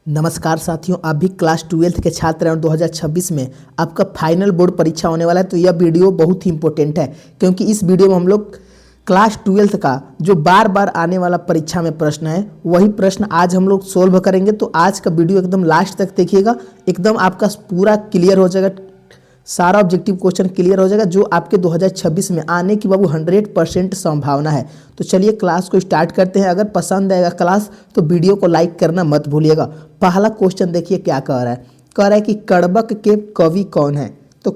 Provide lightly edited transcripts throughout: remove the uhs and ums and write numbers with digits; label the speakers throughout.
Speaker 1: नमस्कार साथियों, आप भी क्लास 12th के छात्र हैं और 2026 में आपका फाइनल बोर्ड परीक्षा होने वाला है। तो यह वीडियो बहुत ही इंपॉर्टेंट है क्योंकि इस वीडियो में हम लोग क्लास 12th का जो बार बार आने वाला परीक्षा में प्रश्न है वही प्रश्न आज हम लोग सोल्व करेंगे। तो आज का वीडियो एकदम लास्ट तक देखिएगा, एकदम आपका पूरा क्लियर हो जाएगा, सारा ऑब्जेक्टिव क्वेश्चन क्लियर हो जाएगा जो आपके 2026 में आने की बाबू 100% संभावना है। तो चलिए क्लास को स्टार्ट करते हैं। अगर पसंद आएगा क्लास तो वीडियो को लाइक करना मत भूलिएगा। पहला क्वेश्चन देखिए क्या कह रहा है। कह रहा है कि कड़बक के कवि कौन है। तो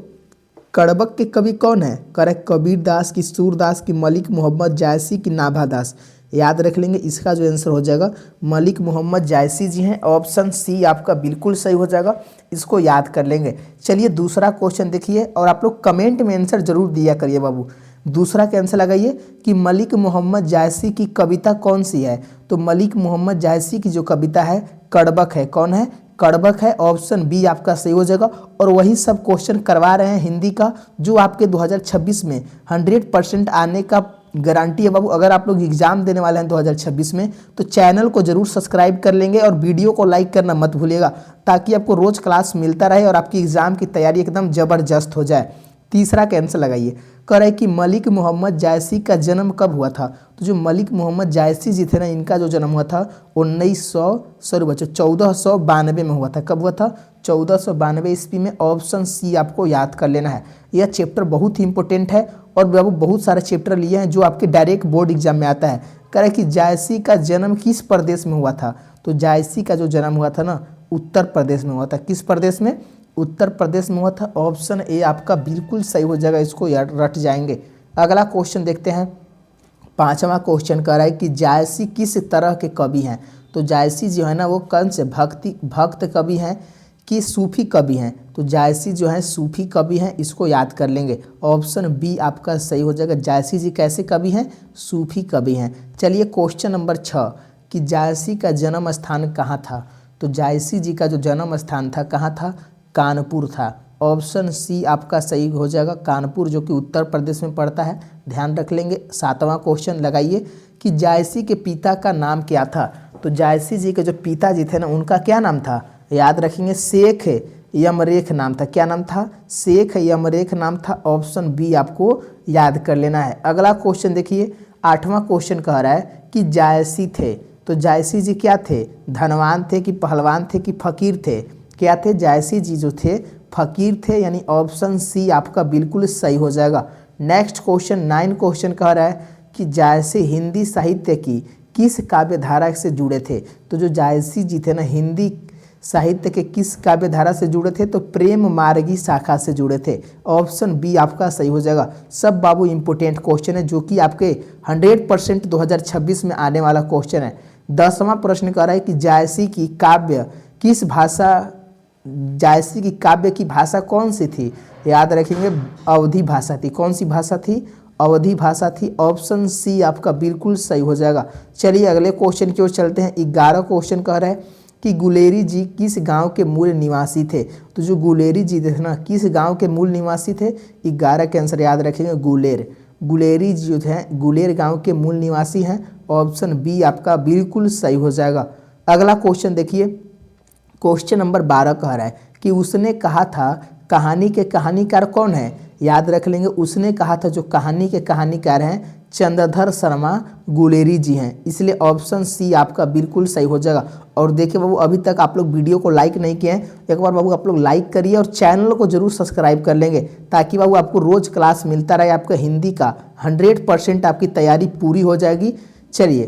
Speaker 1: कड़बक के कवि कौन है? कह रहा है कबीर दास की, सूरदास की, मलिक मोहम्मद जायसी की, नाभा दास। याद रख लेंगे, इसका जो आंसर हो जाएगा मलिक मोहम्मद जायसी जी हैं। ऑप्शन सी आपका बिल्कुल सही हो जाएगा, इसको याद कर लेंगे। चलिए दूसरा क्वेश्चन देखिए और आप लोग कमेंट में आंसर जरूर दिया करिए बाबू। दूसरा का आंसर लगाइए कि मलिक मोहम्मद जायसी की कविता कौन सी है। तो मलिक मोहम्मद जायसी की जो कविता है कड़बक है। कौन है? कड़बक है। ऑप्शन बी आपका सही हो जाएगा। और वही सब क्वेश्चन करवा रहे हैं हिंदी का जो आपके 2026 में 100% आने का गारंटी है बाबू। अगर आप लोग एग्जाम देने वाले हैं 2026 में तो चैनल को जरूर सब्सक्राइब कर लेंगे और वीडियो को लाइक करना मत भूलिएगा ताकि आपको रोज क्लास मिलता रहे और आपकी एग्जाम की तैयारी एकदम जबरदस्त हो जाए। तीसरा का आंसर लगाइए। कह रहा है कि मलिक मोहम्मद जायसी का जन्म कब हुआ था। तो जो मलिक मोहम्मद जायसी जी थे ना, इनका जो जन्म हुआ था 1492 में हुआ था। कब हुआ था? 1492 ईस्वी में। ऑप्शन सी आपको याद कर लेना है। यह चैप्टर बहुत ही इंपॉर्टेंट है और बाबू बहुत सारे चैप्टर लिए हैं जो आपके डायरेक्ट बोर्ड एग्जाम में आता है। कह रहा है कि जायसी का जन्म किस प्रदेश में हुआ था। तो जायसी का जो जन्म हुआ था ना उत्तर प्रदेश में हुआ था। किस प्रदेश में? उत्तर प्रदेश में हुआ था। ऑप्शन ए आपका बिल्कुल सही हो जाएगा, इसको याद रट जाएंगे। अगला क्वेश्चन देखते हैं। पांचवा क्वेश्चन कह रहा है कि जायसी किस तरह के कवि हैं। तो जायसी जो है ना वो कौन से भक्त कवि हैं कि सूफी कवि हैं। तो जायसी जो है सूफी कवि हैं, इसको याद कर लेंगे। ऑप्शन बी आपका सही हो जाएगा। जायसी जी कैसे कवि हैं? सूफी कवि हैं। चलिए क्वेश्चन नंबर 6 कि जायसी का जन्म स्थान कहाँ था। तो जायसी जी का जो जन्म स्थान था कहाँ था? कानपुर था। ऑप्शन सी आपका सही हो जाएगा, कानपुर, जो कि उत्तर प्रदेश में पड़ता है। ध्यान रख लेंगे। सातवां क्वेश्चन लगाइए कि जायसी के पिता का नाम क्या था। तो जायसी जी के जो पिताजी थे ना उनका क्या नाम था? याद रखेंगे, शेख यमरेख नाम था। क्या नाम था? शेख यमरेख नाम था। ऑप्शन बी आपको याद कर लेना है। अगला क्वेश्चन देखिए। आठवां क्वेश्चन कह रहा है कि जायसी थे, तो जायसी जी क्या थे? धनवान थे कि पहलवान थे कि फकीर थे? क्या थे? जायसी जी जो थे फकीर थे, यानी ऑप्शन सी आपका बिल्कुल सही हो जाएगा। नेक्स्ट क्वेश्चन 9 क्वेश्चन कह रहा है कि जायसी हिंदी साहित्य की किस काव्य धारा से जुड़े थे। तो जो जायसी जी थे ना हिंदी साहित्य के किस काव्य धारा से जुड़े थे? तो प्रेम मार्गी शाखा से जुड़े थे। ऑप्शन बी आपका सही हो जाएगा। सब बाबू इंपोर्टेंट क्वेश्चन है जो कि आपके 100% 2026 में आने वाला क्वेश्चन है। 10वां प्रश्न कह रहा है कि जायसी की काव्य की भाषा कौन सी थी। याद रखेंगे, अवधी भाषा थी। कौन सी भाषा थी? अवधी भाषा थी। ऑप्शन सी आपका बिल्कुल सही हो जाएगा। चलिए अगले क्वेश्चन की ओर चलते हैं। 11 क्वेश्चन कह रहा है कि गुलेरी जी किस गांव के मूल निवासी थे। तो जो गुलेरी जी थे ना किस गांव के मूल निवासी थे? 11 के आंसर याद रखेंगे गुलेर। गुलेरी जी जो थे गुलेर गांव के मूल निवासी हैं। ऑप्शन बी आपका बिल्कुल सही हो जाएगा। अगला क्वेश्चन देखिए। क्वेश्चन नंबर 12 कह रहा है कि उसने कहा था कहानी के कहानीकार कौन है। याद रख लेंगे, उसने कहा था जो कहानी के कहानीकार हैं चंद्रधर शर्मा गुलेरी जी हैं, इसलिए ऑप्शन सी आपका बिल्कुल सही हो जाएगा। और देखिए बाबू, अभी तक आप लोग वीडियो को लाइक नहीं किए हैं, एक बार बाबू आप लोग लाइक करिए और चैनल को जरूर सब्सक्राइब कर लेंगे ताकि बाबू आपको रोज क्लास मिलता रहे। आपका हिंदी का 100% आपकी तैयारी पूरी हो जाएगी। चलिए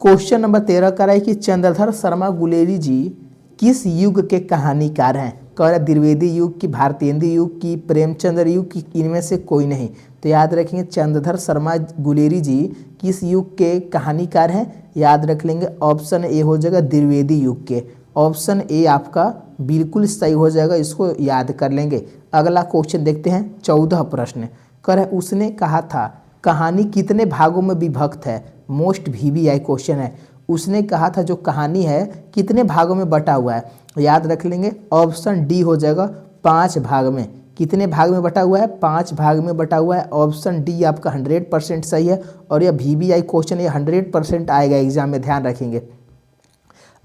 Speaker 1: क्वेश्चन नंबर 13 कह रहा है कि चंद्रधर शर्मा गुलेरी जी किस युग के कहानीकार हैं। कह रहा द्विवेदी युग की, भारतेंदु युग की, प्रेमचंद्र युग की, इनमें से कोई नहीं। तो याद रखेंगे चंद्रधर शर्मा गुलेरी जी किस युग के कहानीकार हैं। याद रख लेंगे ऑप्शन ए हो जाएगा द्विवेदी युग के। ऑप्शन ए आपका बिल्कुल सही हो जाएगा, इसको याद कर लेंगे। अगला क्वेश्चन देखते हैं। 14 प्रश्न कह रहा है उसने कहा था कहानी कितने भागों में विभक्त है। मोस्ट VVI क्वेश्चन है। उसने कहा था जो कहानी है कितने भागों में बटा हुआ है। याद रख लेंगे ऑप्शन डी हो जाएगा 5 भाग में। कितने भाग में बटा हुआ है? 5 भाग में बटा हुआ है। ऑप्शन डी आपका 100% सही है और यह VVI क्वेश्चन ये 100% आएगा एग्जाम में, ध्यान रखेंगे।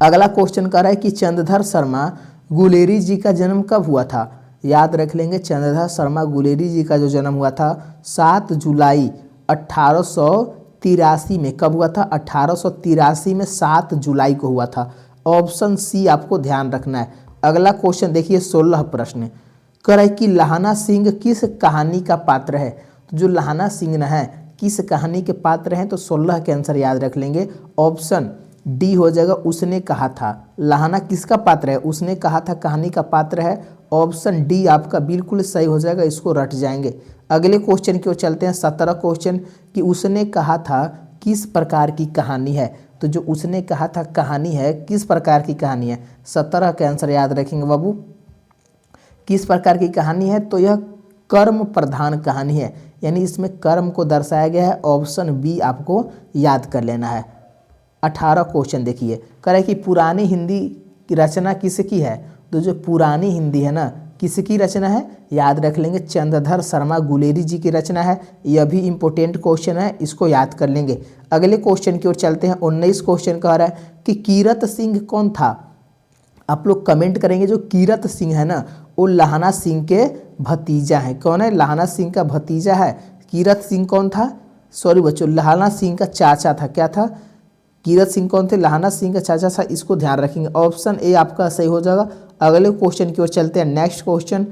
Speaker 1: अगला क्वेश्चन कह रहा है कि चंद्रधर शर्मा गुलेरी जी का जन्म कब हुआ था। याद रख लेंगे, चंद्रधर शर्मा गुलेरी जी का जो जन्म हुआ था 7 जुलाई 1883 में। कब हुआ था? 1883 में 7 जुलाई को हुआ था। ऑप्शन सी आपको ध्यान रखना है। अगला क्वेश्चन देखिए, 16 प्रश्न कह रहा है कि लहाना सिंह किस कहानी का पात्र है। तो जो लहाना सिंह है किस कहानी के पात्र हैं, तो 16 के आंसर याद रख लेंगे। ऑप्शन डी हो जाएगा, उसने कहा था। लहाना किसका पात्र है? उसने कहा था कहानी का पात्र है। ऑप्शन डी आपका बिल्कुल सही हो जाएगा, इसको रट जाएंगे। अगले क्वेश्चन की ओर चलते हैं, 17 क्वेश्चन कि उसने कहा था किस प्रकार की कहानी है। तो जो उसने कहा था कहानी है, किस प्रकार की कहानी है? 17 का आंसर याद रखेंगे बाबू। किस प्रकार की कहानी है? तो यह कर्म प्रधान कहानी है, यानी इसमें कर्म को दर्शाया गया है। ऑप्शन बी आपको याद कर लेना है। 18 क्वेश्चन देखिए, कह रहा है कि पुरानी हिंदी की रचना किसकी है। तो जो पुरानी हिंदी है ना, किसकी रचना है? याद रख लेंगे, चंद्रधर शर्मा गुलेरी जी की रचना है। यह भी इंपॉर्टेंट क्वेश्चन है, इसको याद कर लेंगे। अगले क्वेश्चन की ओर चलते हैं। 19 क्वेश्चन कह रहा है कि कीरत सिंह कौन था। आप लोग कमेंट करेंगे, जो कीरत सिंह है ना वो लहाना सिंह के भतीजा है। कौन है? लहाना सिंह का भतीजा है। कीरत सिंह कौन था? सॉरी बच्चों, लहाना सिंह का चाचा था। क्या था? कीरत सिंह कौन थे? लहाना सिंह का चाचा था। इसको ध्यान रखेंगे। ऑप्शन ए आपका सही हो जाएगा। अगले क्वेश्चन की ओर चलते हैं। नेक्स्ट क्वेश्चन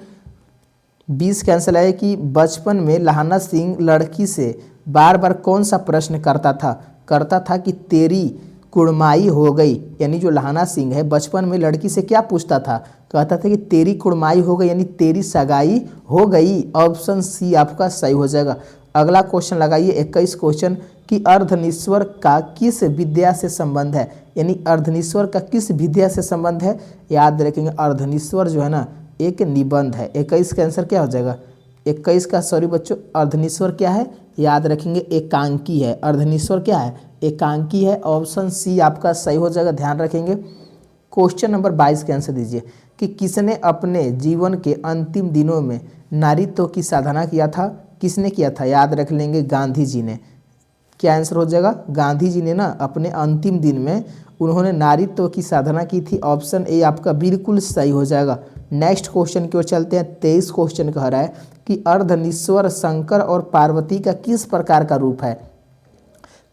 Speaker 1: 20 का आंसर है कि बचपन में लहाना सिंह लड़की से बार बार कौन सा प्रश्न करता था। करता था कि तेरी कुड़माई हो गई, यानी जो लहाना सिंह है बचपन में लड़की से क्या पूछता था? कहता था कि तेरी कुड़माई हो गई, यानी तेरी सगाई हो गई। ऑप्शन सी आपका सही हो जाएगा। अगला क्वेश्चन लगाइए 21 क्वेश्चन कि अर्धनीश्वर का किस विद्या से संबंध है, यानी अर्धनीश्वर का किस विद्या से संबंध है। याद रखेंगे, अर्धनीश्वर जो है ना एक निबंध है। 21 का आंसर क्या हो जाएगा? 21 का सॉरी बच्चों, अर्धनीश्वर क्या है? याद रखेंगे एकांकी है। अर्धनीश्वर क्या है? एकांकी है। ऑप्शन सी आपका सही हो जाएगा, ध्यान रखेंगे। क्वेश्चन नंबर 22 का आंसर दीजिए कि किसने अपने जीवन के अंतिम दिनों में नारीत्व की साधना किया था। किसने किया था? याद रख लेंगे, गांधी जी ने। क्या आंसर हो जाएगा? गांधी जी ने ना अपने अंतिम दिन में उन्होंने नारीत्व की साधना की थी। ऑप्शन ए आपका बिल्कुल सही हो जाएगा। नेक्स्ट क्वेश्चन की ओर चलते हैं। 23 क्वेश्चन कह रहा है कि अर्धनीश्वर शंकर और पार्वती का किस प्रकार का रूप है।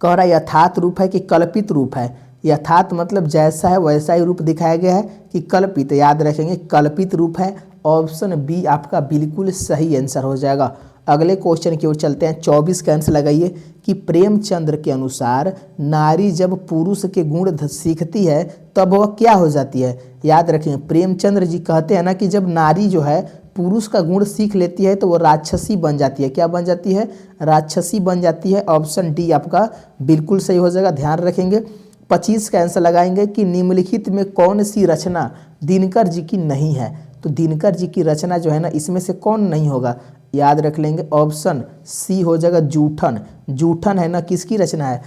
Speaker 1: कह रहा है यथार्थ रूप है कि कल्पित रूप है। यथार्थ मतलब जैसा है वैसा ही रूप दिखाया गया है कि कल्पित। याद रखेंगे, कल्पित रूप है। ऑप्शन बी आपका बिल्कुल सही आंसर हो जाएगा। अगले क्वेश्चन की ओर चलते हैं। 24 का आंसर लगाइए कि प्रेमचंद्र के अनुसार नारी जब पुरुष के गुण सीखती है तब वह क्या हो जाती है। याद रखेंगे, प्रेमचंद्र जी कहते हैं ना कि जब नारी जो है पुरुष का गुण सीख लेती है तो वो राक्षसी बन जाती है। क्या बन जाती है? राक्षसी बन जाती है। ऑप्शन डी आपका बिल्कुल सही हो जाएगा, ध्यान रखेंगे। 25 का आंसर लगाएंगे कि निम्नलिखित में कौन सी रचना दिनकर जी की नहीं है। तो दिनकर जी की रचना जो है ना इसमें से कौन नहीं होगा? याद रख लेंगे, ऑप्शन सी हो जाएगा जूठन। जूठन है ना किसकी रचना है?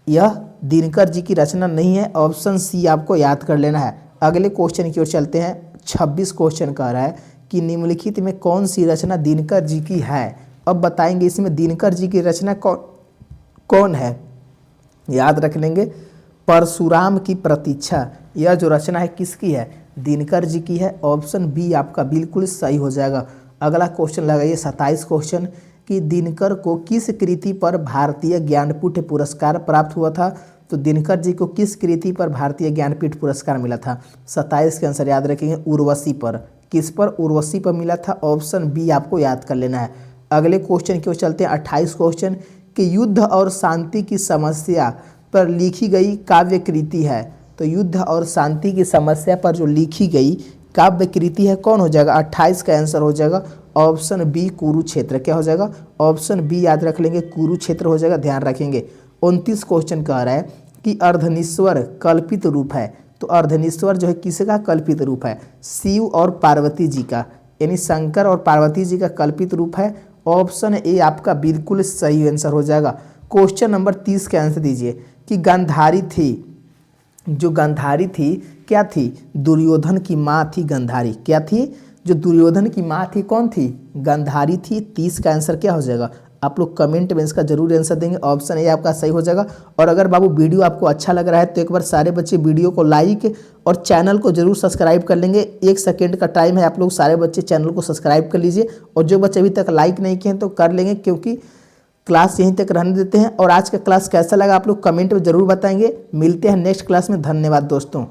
Speaker 1: यह दिनकर जी की रचना नहीं है। ऑप्शन सी आपको याद कर लेना है। अगले क्वेश्चन की ओर चलते हैं। 26 क्वेश्चन कह रहा है कि निम्नलिखित में कौन सी रचना दिनकर जी की है। अब बताएंगे इसमें दिनकर जी की रचना कौन है। याद रख लेंगे, परशुराम की प्रतीक्षा। यह जो रचना है किसकी है? दिनकर जी की है। ऑप्शन बी आपका बिल्कुल सही हो जाएगा। अगला क्वेश्चन लगाइए 27 क्वेश्चन कि दिनकर को किस कृति पर भारतीय ज्ञानपीठ पुरस्कार प्राप्त हुआ था। तो दिनकर जी को किस कृति पर भारतीय ज्ञानपीठ पुरस्कार मिला था? 27 के आंसर याद रखेंगे, उर्वशी पर। किस पर? उर्वशी पर मिला था। ऑप्शन बी आपको याद कर लेना है। अगले क्वेश्चन की ओर चलते हैं। 28 क्वेश्चन कि युद्ध और शांति की समस्या पर लिखी गई काव्य कृति है। तो युद्ध और शांति की समस्या पर जो लिखी गई काव्य कृति है कौन हो जाएगा? 28 का आंसर हो जाएगा ऑप्शन बी कुरुक्षेत्र। क्या हो जाएगा? ऑप्शन बी याद रख लेंगे, कुरुक्षेत्र हो जाएगा, ध्यान रखेंगे। 29 क्वेश्चन कह रहा है कि अर्धनीश्वर कल्पित रूप है। तो अर्धनीश्वर जो है किसका कल्पित रूप है? शिव और पार्वती जी का, यानी शंकर और पार्वती जी का कल्पित रूप है। ऑप्शन ए आपका बिल्कुल सही आंसर हो जाएगा। क्वेश्चन नंबर 30 का आंसर दीजिए कि गांधारी थी, जो गांधारी थी क्या थी? दुर्योधन की माँ थी गांधारी। क्या थी? जो दुर्योधन की माँ थी कौन थी? गांधारी थी। 30 का आंसर क्या हो जाएगा? आप लोग कमेंट में इसका जरूर आंसर देंगे, ऑप्शन ए आपका सही हो जाएगा। और अगर बाबू वीडियो आपको अच्छा लग रहा है तो एक बार सारे बच्चे वीडियो को लाइक और चैनल को जरूर सब्सक्राइब कर लेंगे। 1 सेकंड का टाइम है, आप लोग सारे बच्चे चैनल को सब्सक्राइब कर लीजिए। और जो बच्चे अभी तक लाइक नहीं किए हैं तो कर लेंगे, क्योंकि क्लास यहीं तक रहने देते हैं। और आज का क्लास कैसा लगा आप लोग कमेंट में जरूर बताएंगे। मिलते हैं नेक्स्ट क्लास में। धन्यवाद दोस्तों।